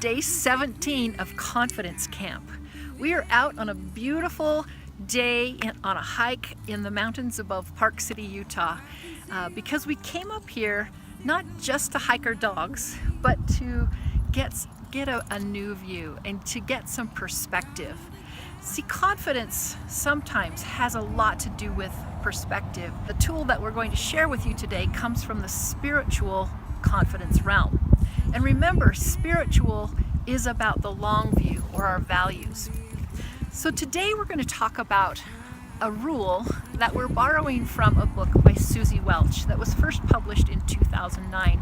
day 17 of Confidence Camp. We are out on a beautiful day on a hike in the mountains above Park City, Utah, because we came up here not just to hike our dogs, but to get a new view and to get some perspective. See, confidence sometimes has a lot to do with perspective. The tool that we're going to share with you today comes from the spiritual confidence realm. And remember, spiritual is about the long view, or our values. So today we're going to talk about a rule that we're borrowing from a book by Suzy Welch that was first published in 2009.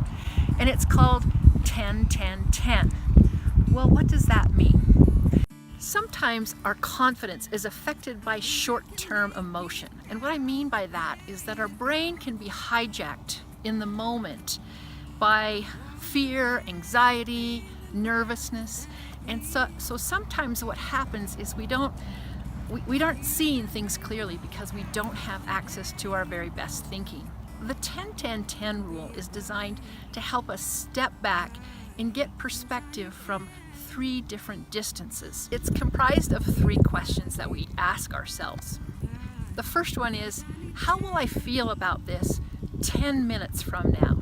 And it's called 10-10-10. Well, what does that mean? Sometimes our confidence is affected by short-term emotion. And what I mean by that is that our brain can be hijacked in the moment by fear, anxiety, nervousness. And so sometimes what happens is we aren't seeing things clearly because we don't have access to our very best thinking. The 10-10-10 rule is designed to help us step back and get perspective from 3 different distances. It's comprised of 3 questions that we ask ourselves. The first one is, how will I feel about this 10 minutes from now?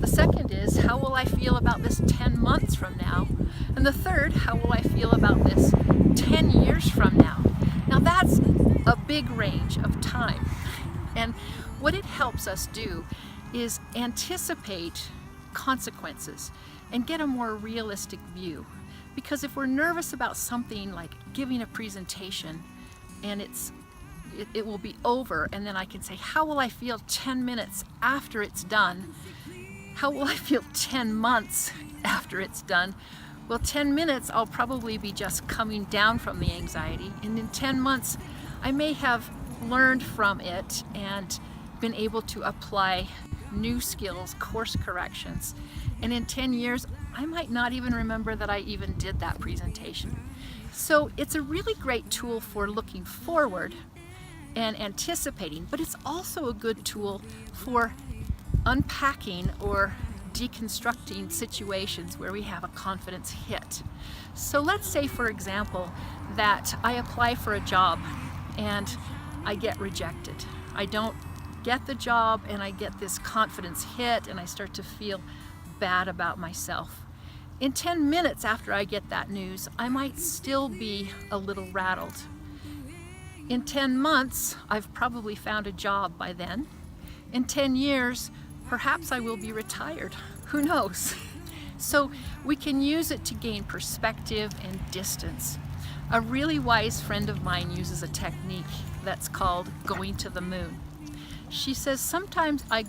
The second is, how will I feel about this 10 months from now? And the third, how will I feel about this 10 years from now? Now that's a big range of time. And what it helps us do is anticipate consequences and get a more realistic view. Because if we're nervous about something like giving a presentation and it will be over, and then I can say, how will I feel 10 minutes after it's done? How will I feel 10 months after it's done? Well, 10 minutes I'll probably be just coming down from the anxiety, and in 10 months I may have learned from it and been able to apply new skills, course corrections. And in 10 years, I might not even remember that I even did that presentation. So it's a really great tool for looking forward and anticipating, but it's also a good tool for unpacking or deconstructing situations where we have a confidence hit. So let's say, for example, that I apply for a job and I get rejected. I don't get the job and I get this confidence hit and I start to feel bad about myself. In 10 minutes after I get that news, I might still be a little rattled. In 10 months, I've probably found a job by then. In 10 years, perhaps I will be retired. Who knows? So we can use it to gain perspective and distance. A really wise friend of mine uses a technique that's called going to the moon. She says, sometimes I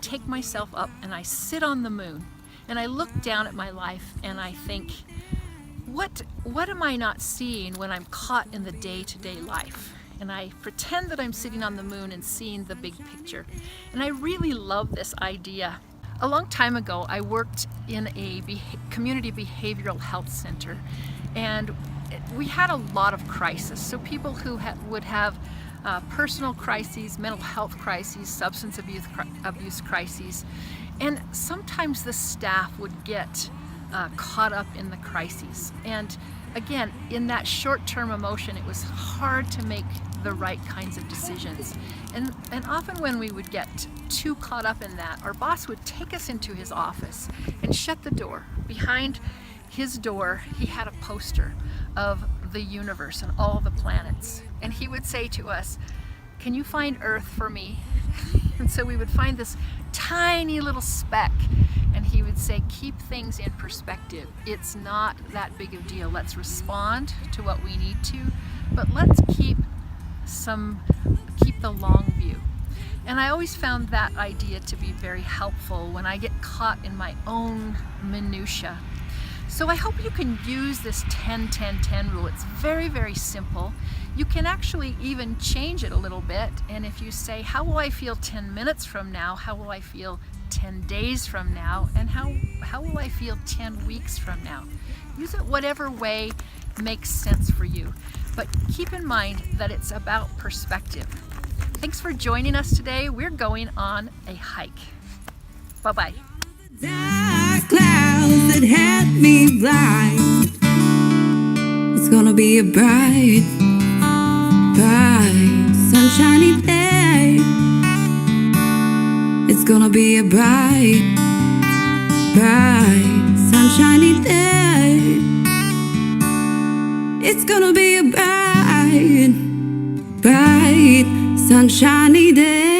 take myself up and I sit on the moon and I look down at my life and I think, what am I not seeing when I'm caught in the day-to-day life? And I pretend that I'm sitting on the moon and seeing the big picture. And I really love this idea. A long time ago, I worked in a community behavioral health center, and we had a lot of crises. So people who would have personal crises, mental health crises, substance abuse crises, and sometimes the staff would get caught up in the crises. And again, in that short-term emotion, it was hard to make the right kinds of decisions. And often when we would get too caught up in that, our boss would take us into his office and shut the door. Behind his door, he had a poster of the universe and all the planets. And he would say to us, can you find Earth for me? And so we would find this tiny little speck, and he would say, keep things in perspective. It's not that big of a deal. Let's respond to what we need to, but let's keep the long view. And I always found that idea to be very helpful when I get caught in my own minutia. So I hope you can use this 10-10-10 rule. It's very, very simple. You can actually even change it a little bit. And if you say, how will I feel 10 minutes from now? How will I feel 10 days from now? And how will I feel 10 weeks from now? Use it whatever way makes sense for you. But keep in mind that it's about perspective. Thanks for joining us today. We're going on a hike. Bye-bye. Dark clouds that had me blind. It's gonna be a bright, bright, sunshiny day. It's gonna be a bright, bright, sunshiny day. It's gonna be a bright, bright, sunshiny day.